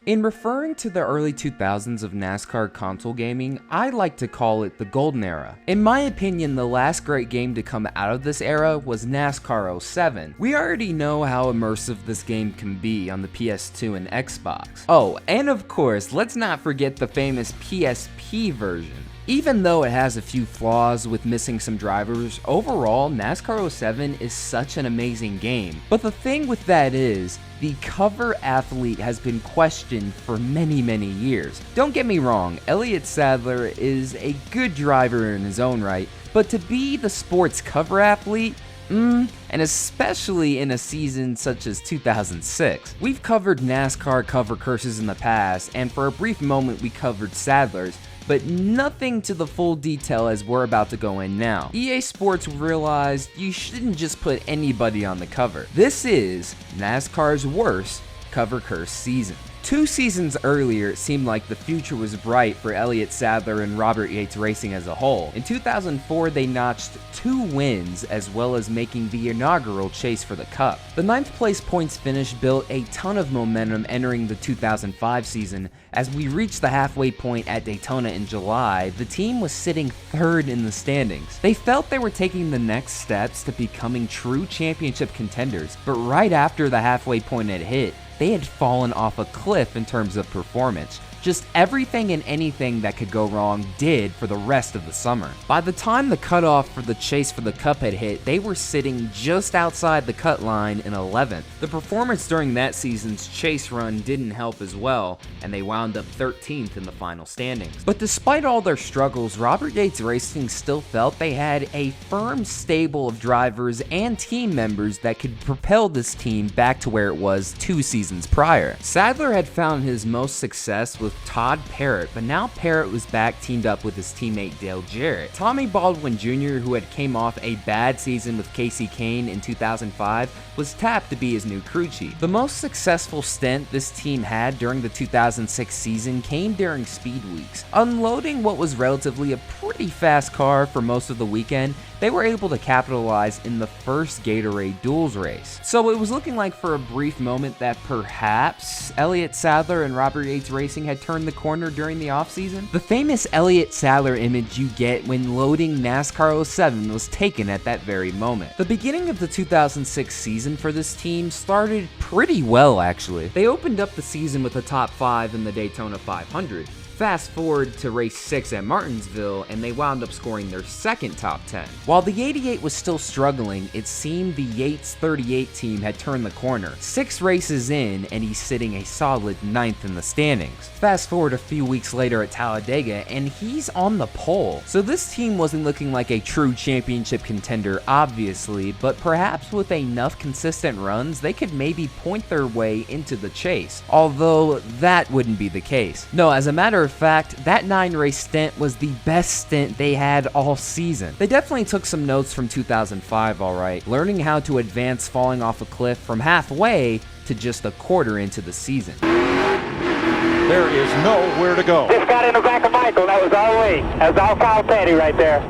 In referring to the early 2000s of NASCAR console gaming, I like to call it the golden era. In my opinion, the last great game to come out of this era was NASCAR 07. We already know how immersive this game can be on the PS2 and Xbox. Oh, and of course, let's not forget the famous PSP version. Even though it has a few flaws with missing some drivers, overall, NASCAR 07 is such an amazing game. But the thing with that is, the cover athlete has been questioned for many years. Don't get me wrong, Elliott Sadler is a good driver in his own right, but to be the sport's cover athlete, and especially in a season such as 2006. We've covered NASCAR cover curses in the past, and for a brief moment we covered Sadler's, but nothing to the full detail as we're about to go in now. EA Sports realized you shouldn't just put anybody on the cover. This is NASCAR's worst cover curse season. 2 seasons earlier, it seemed like the future was bright for Elliott Sadler and Robert Yates Racing as a whole. In 2004, they notched 2 wins, as well as making the inaugural chase for the Cup. The 9th place points finish built a ton of momentum entering the 2005 season. As we reached the halfway point at Daytona in July, the team was sitting 3rd in the standings. They felt they were taking the next steps to becoming true championship contenders, but right after the halfway point had hit, they had fallen off a cliff in terms of performance. Just everything and anything that could go wrong did for the rest of the summer. By the time the cutoff for the chase for the Cup had hit, they were sitting just outside the cut line in 11th. The performance during that season's chase run didn't help as well, and they wound up 13th in the final standings. But despite all their struggles, Robert Yates Racing still felt they had a firm stable of drivers and team members that could propel this team back to where it was 2 seasons prior. Sadler had found his most success with Todd Parrott, but now Parrott was back teamed up with his teammate Dale Jarrett. Tommy Baldwin Jr., who had came off a bad season with Casey Kane in 2005, was tapped to be his new crew chief. The most successful stint this team had during the 2006 season came during speed weeks. Unloading what was relatively a pretty fast car for most of the weekend, they were able to capitalize in the first Gatorade Duels race. So it was looking like for a brief moment that perhaps Elliott Sadler and Robert Yates Racing had turned the corner during the offseason. The famous Elliott Sadler image you get when loading NASCAR 07 was taken at that very moment. The beginning of the 2006 season for this team started pretty well actually. They opened up the season with a top 5 in the Daytona 500. Fast forward to race 6 at Martinsville, and they wound up scoring their second top 10. While the 88 was still struggling, it seemed the Yates 38 team had turned the corner. 6 races in, and he's sitting a solid 9th in the standings. Fast forward a few weeks later at Talladega, and he's on the pole. So this team wasn't looking like a true championship contender, obviously, but perhaps with enough consistent runs, they could maybe point their way into the chase. Although, that wouldn't be the case. No, as a matter of fact, that 9-race stint was the best stint they had all season. They definitely took some notes from 2005, alright, learning how to advance falling off a cliff from halfway to just a quarter into the season. There is nowhere to go. Just got in the back of Michael, that was all Lee. That was all Kyle Petty right there.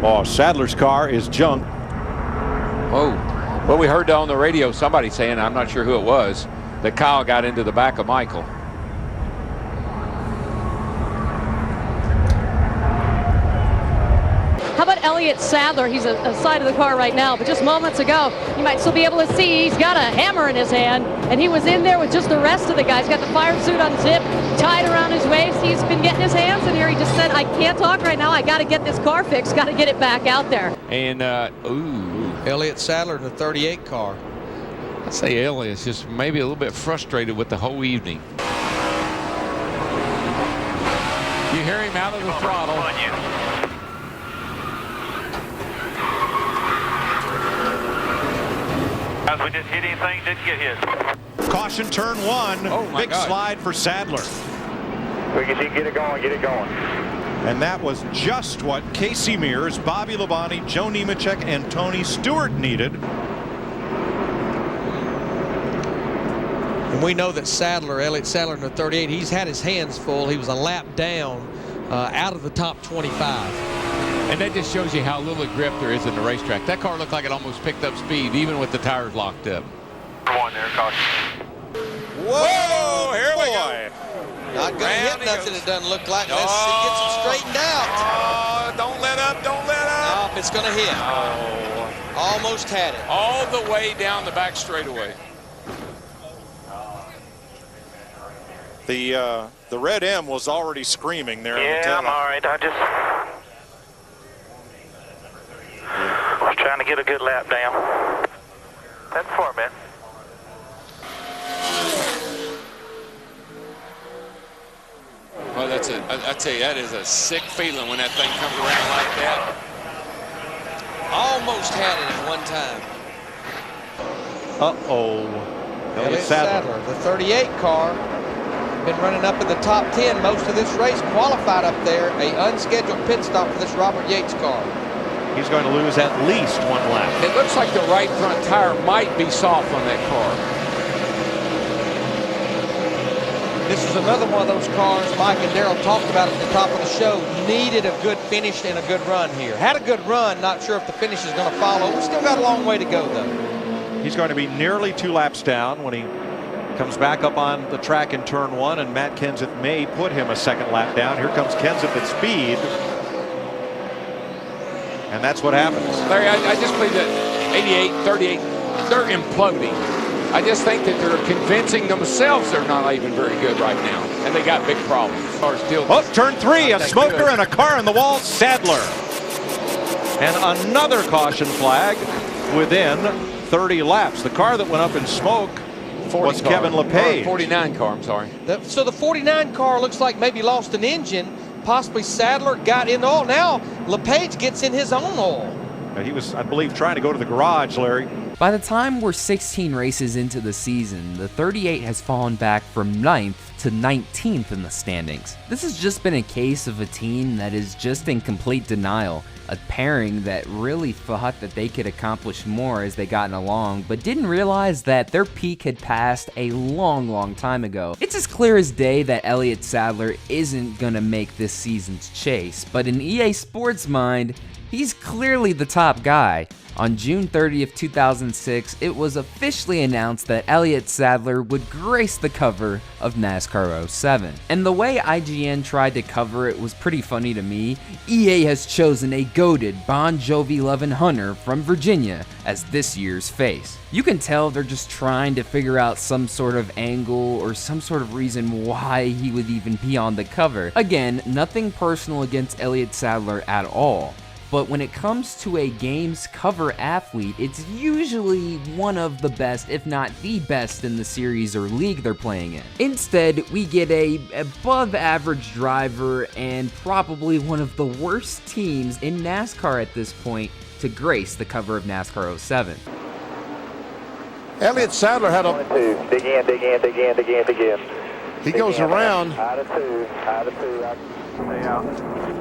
Oh, Sadler's car is junk. Oh, well, we heard on the radio somebody saying, I'm not sure who it was, that Kyle got into the back of Michael. How about Elliott Sadler? He's aside of the car right now, but just moments ago, you might still be able to see he's got a hammer in his hand, and he was in there with just the rest of the guys. He's got the fire suit unzipped, tied around his waist. He's been getting his hands in here. He just said, I can't talk right now. I got to get this car fixed. Got to get it back out there. And, Elliott Sadler in the 38 car. I'd say Elliott's just maybe a little bit frustrated with the whole evening. You hear him out of the throttle. As we just hit anything, didn't get hit. Caution turn 1. Oh my Big God. slide for Sadler. We can get it going, get it going. And that was just what Casey Mears, Bobby Labonte, Joe Nemechek, and Tony Stewart needed. And we know that Sadler, Elliott Sadler in the 38, he's had his hands full. He was a lap down out of the top 25. And that just shows you how little grip there is in the racetrack. That car looked like it almost picked up speed, even with the tires locked up. One there, caution. Not going to hit nothing, it doesn't look like, unless he gets it straightened out. Oh, don't let up, don't let up. Nope, it's going to hit. Oh. Almost had it. All the way down the back straightaway. The red M was already screaming there. Yeah, I'm all right. I just was trying to get a good lap down. That's 4 minutes. Well, I tell you, that is a sick feeling when that thing comes around like that. Almost had it at one time. Uh-oh. Elliott Sadler, the 38 car, been running up in the top 10 most of this race, qualified up there, a unscheduled pit stop for this Robert Yates car. He's going to lose at least 1 lap. It looks like the right front tire might be soft on that car. This is another one of those cars Mike and Darrell talked about at the top of the show. Needed a good finish and a good run here. Had a good run, not sure if the finish is going to follow. We still got a long way to go, though. He's going to be nearly 2 laps down when he comes back up on the track in turn 1, and Matt Kenseth may put him a 2nd lap down. Here comes Kenseth at speed. And that's what happens. Larry, I just believe that 88, 38, they're imploding. I just think that they're convincing themselves they're not even very good right now, and they got big problems. Turn 3, a smoker and a car in the wall, Sadler. And another caution flag within 30 laps. The car that went up in smoke was Kevin LePage. 49 car, I'm sorry. So the 49 car looks like maybe lost an engine. Possibly Sadler got in oil. Now LePage gets in his own oil. He was, I believe, trying to go to the garage, Larry. By the time we're 16 races into the season, the 38 has fallen back from 9th to 19th in the standings. This has just been a case of a team that is just in complete denial, a pairing that really thought that they could accomplish more as they gotten along, but didn't realize that their peak had passed a long time ago. It's as clear as day that Elliott Sadler isn't gonna make this season's chase, but in EA Sports' mind, he's clearly the top guy. On June 30th, 2006, it was officially announced that Elliott Sadler would grace the cover of NASCAR 07. And the way IGN tried to cover it was pretty funny to me. EA has chosen a goated Bon Jovi-loving hunter from Virginia as this year's face. You can tell they're just trying to figure out some sort of angle or some sort of reason why he would even be on the cover. Again, nothing personal against Elliott Sadler at all. But when it comes to a game's cover athlete, it's usually one of the best, if not the best, in the series or league they're playing in. Instead, we get a above average driver and probably one of the worst teams in NASCAR at this point to grace the cover of NASCAR 07. Elliott Sadler had a... Dig in. He goes around. Out of two.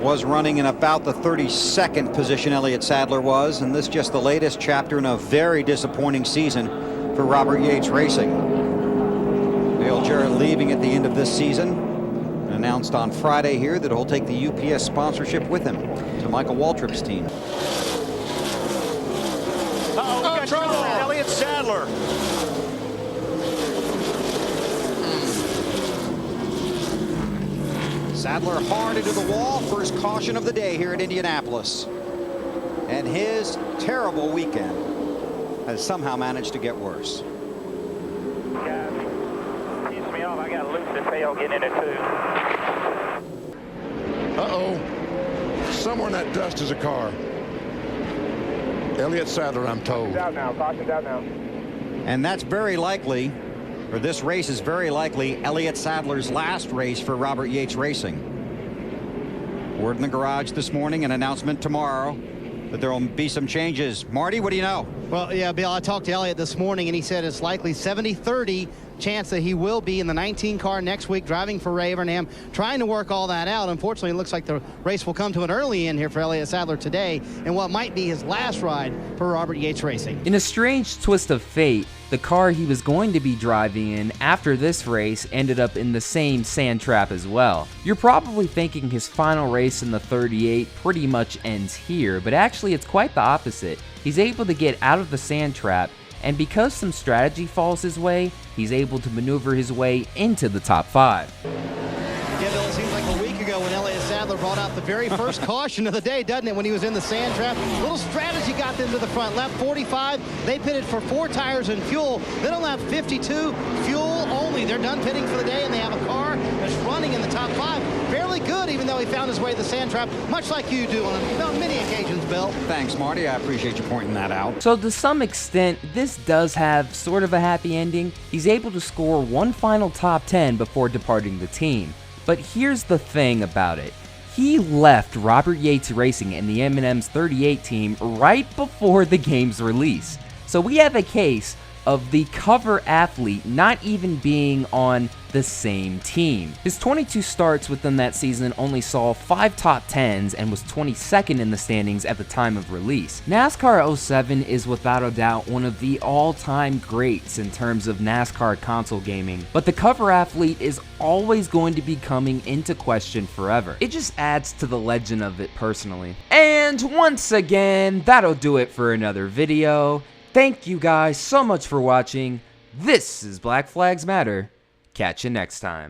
Was running in about the 32nd position, Elliott Sadler was, and this just the latest chapter in a very disappointing season for Robert Yates Racing. Dale Jarrett leaving at the end of this season. Announced on Friday here that he'll take the UPS sponsorship with him to Michael Waltrip's team. Uh-oh, we got trouble. Elliott Sadler. Sadler hard into the wall, first caution of the day here at Indianapolis. And his terrible weekend has somehow managed to get worse. Guys, excuse me off. I got a loose the tail getting in it too. Uh-oh. Somewhere in that dust is a car. Elliott Sadler, I'm told. Caution's out now. And that's very likely, or this race is very likely, Elliott Sadler's last race for Robert Yates Racing. Word in the garage this morning, an announcement tomorrow that there will be some changes. Marty, what do you know? Well, yeah, Bill, I talked to Elliott this morning, and he said it's likely 70-30 chance that he will be in the 19 car next week driving for Ray Evernham, trying to work all that out. Unfortunately, it looks like the race will come to an early end here for Elliott Sadler today in what might be his last ride for Robert Yates Racing. In a strange twist of fate, the car he was going to be driving in after this race ended up in the same sand trap as well. You're probably thinking his final race in the 38 pretty much ends here, but actually it's quite the opposite. He's able to get out of the sand trap, and because some strategy falls his way, he's able to maneuver his way into the top 5. brought out the very first caution of the day, doesn't it, when he was in the sand trap. Little strategy got them to the front. Lap 45, they pitted for 4 tires and fuel. Then on lap 52, fuel only. They're done pitting for the day, and they have a car that's running in the top 5. Fairly good, even though he found his way to the sand trap, much like you do on many occasions, Bill. Thanks, Marty. I appreciate you pointing that out. So to some extent, this does have sort of a happy ending. He's able to score one final top 10 before departing the team. But here's the thing about it. He left Robert Yates Racing and the M&M's 38 team right before the game's release. So we have a case of the cover athlete not even being on the same team. His 22 starts within that season only saw 5 top 10s and was 22nd in the standings at the time of release. NASCAR 07 is without a doubt one of the all-time greats in terms of NASCAR console gaming, but the cover athlete is always going to be coming into question forever. It just adds to the legend of it personally. And once again, that'll do it for another video. Thank you guys so much for watching. This is Black Flags Matter. Catch you next time.